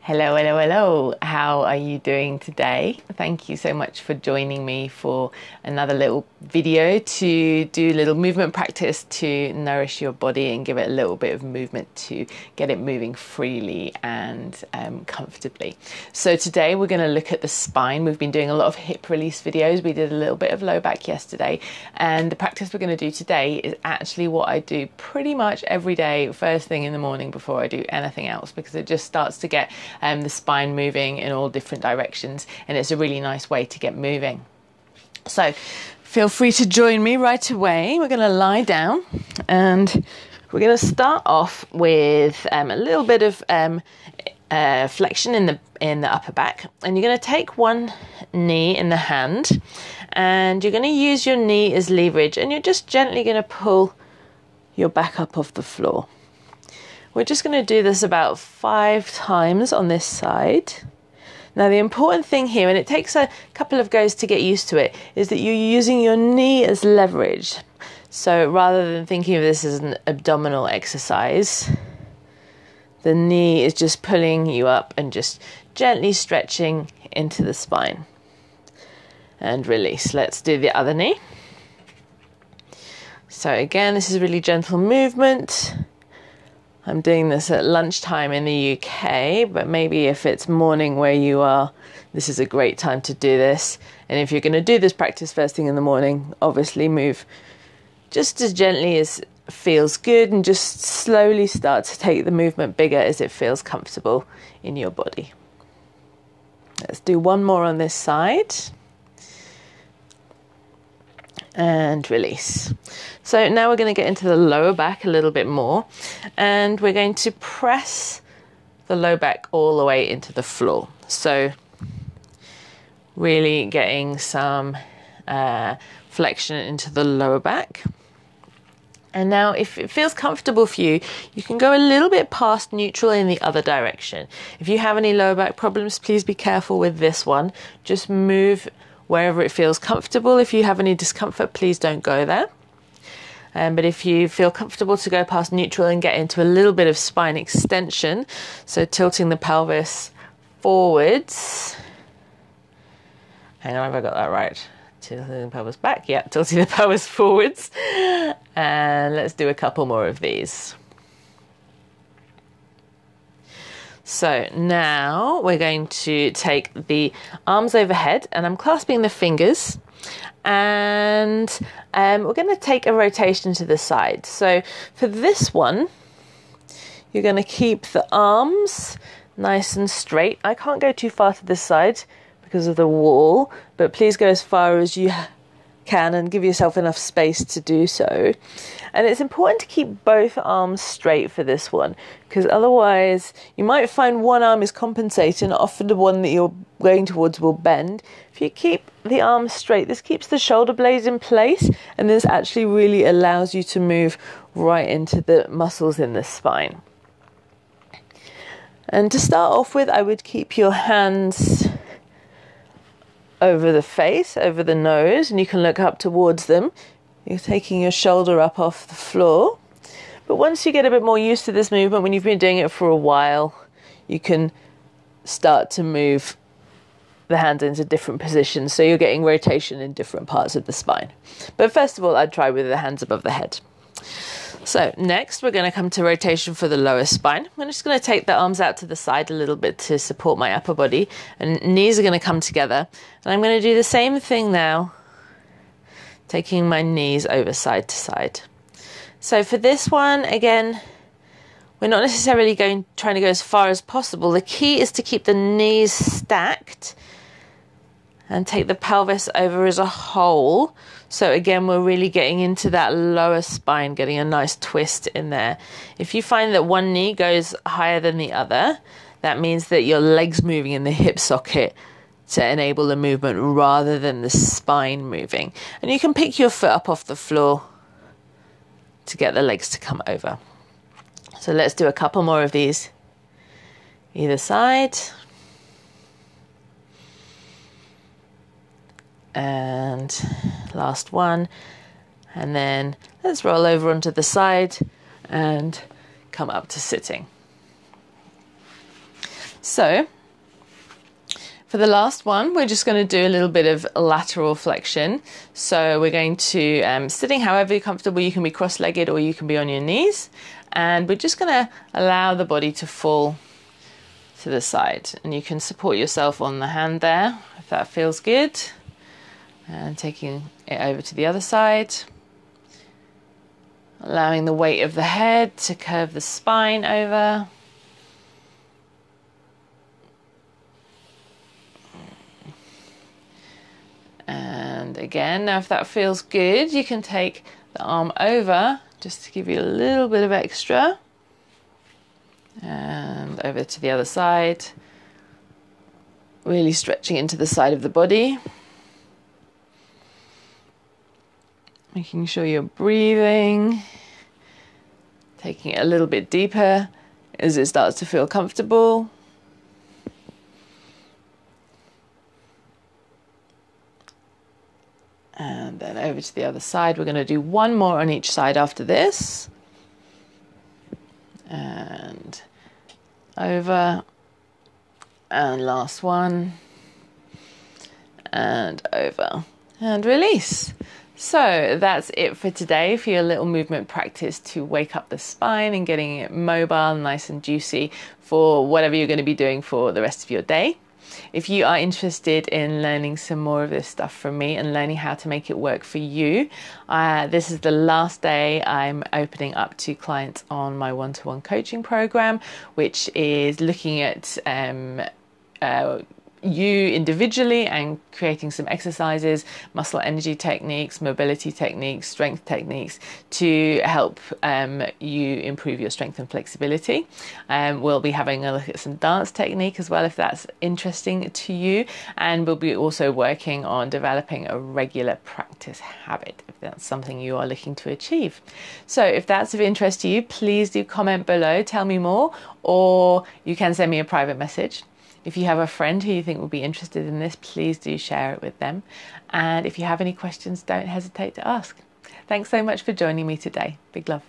Hello, hello, hello. How are you doing today? Thank you so much for joining me for another little video to do a little movement practice to nourish your body and give it a little bit of movement to get it moving freely and comfortably. So today we're going to look at the spine. We've been doing a lot of hip release videos. We did a little bit of low back yesterday, and the practice we're going to do today is actually what I do pretty much every day first thing in the morning before I do anything else, because it just starts to get the spine moving in all different directions, and it's a really nice way to get moving. So feel free to join me right away. We're going to lie down and we're going to start off with a little bit of flexion in the upper back, and you're going to take one knee in the hand and you're going to use your knee as leverage, and you're just gently going to pull your back up off the floor. We're just going to do this about 5 times on this side. Now the important thing here, and it takes a couple of goes to get used to it, is that you're using your knee as leverage. So rather than thinking of this as an abdominal exercise, the knee is just pulling you up and just gently stretching into the spine. And release. Let's do the other knee. So again, this is a really gentle movement. I'm doing this at lunchtime in the UK, but maybe if it's morning where you are, this is a great time to do this. And if you're going to do this practice first thing in the morning, obviously move just as gently as feels good, and just slowly start to take the movement bigger as it feels comfortable in your body. Let's do one more on this side. And release. So now we're going to get into the lower back a little bit more, and we're going to press the low back all the way into the floor. So really getting some flexion into the lower back. And now if it feels comfortable for you, you can go a little bit past neutral in the other direction. If you have any lower back problems, please be careful with this one. Just move wherever it feels comfortable. If you have any discomfort, please don't go there. But if you feel comfortable to go past neutral and get into a little bit of spine extension, so tilting the pelvis forwards. Hang on, have I got that right? Tilting the pelvis back. Yeah, tilting the pelvis forwards. And let's do a couple more of these. So now we're going to take the arms overhead, and I'm clasping the fingers, and we're going to take a rotation to the side. So for this one, you're going to keep the arms nice and straight. I can't go too far to this side because of the wall, but please go as far as you can and give yourself enough space to do so. And it's important to keep both arms straight for this one, because otherwise you might find one arm is compensating, often the one that you're going towards will bend. If you keep the arms straight, this keeps the shoulder blades in place, and this actually really allows you to move right into the muscles in the spine. And to start off with, I would keep your hands over the face, over the nose, and you can look up towards them. You're taking your shoulder up off the floor. But once you get a bit more used to this movement, when you've been doing it for a while, you can start to move the hands into different positions, so you're getting rotation in different parts of the spine. But first of all, I'd try with the hands above the head. So next, we're going to come to rotation for the lower spine. I'm just going to take the arms out to the side a little bit to support my upper body, and knees are going to come together. And I'm going to do the same thing now, taking my knees over side to side. So for this one, again, we're not necessarily trying to go as far as possible. The key is to keep the knees stacked and take the pelvis over as a whole. So again, we're really getting into that lower spine, getting a nice twist in there. If you find that one knee goes higher than the other, that means that your leg's moving in the hip socket to enable the movement rather than the spine moving. And you can pick your foot up off the floor to get the legs to come over. So let's do a couple more of these either side. And last one, and then let's roll over onto the side and come up to sitting. So for the last one, we're just going to do a little bit of lateral flexion. So we're going to, sitting however you're comfortable, you can be cross-legged or you can be on your knees. And we're just going to allow the body to fall to the side. And you can support yourself on the hand there, if that feels good. And taking it over to the other side. Allowing the weight of the head to curve the spine over. And again, now if that feels good, you can take the arm over just to give you a little bit of extra. And over to the other side. Really stretching into the side of the body. Making sure you're breathing. Taking it a little bit deeper as it starts to feel comfortable. And then over to the other side. We're going to do one more on each side after this. And over. And last one. And over. And release. So that's it for today for your little movement practice to wake up the spine and getting it mobile, nice and juicy for whatever you're going to be doing for the rest of your day. If you are interested in learning some more of this stuff from me and learning how to make it work for you, this is the last day I'm opening up to clients on my one-to-one coaching program, which is looking at you individually and creating some exercises, muscle energy techniques, mobility techniques, strength techniques to help you improve your strength and flexibility. We'll be having a look at some dance technique as well if that's interesting to you, and we'll be also working on developing a regular practice habit if that's something you are looking to achieve. So if that's of interest to you, please do comment below, tell me more, or you can send me a private message. If you have a friend who you think will be interested in this, please do share it with them. And if you have any questions, don't hesitate to ask. Thanks so much for joining me today. Big love.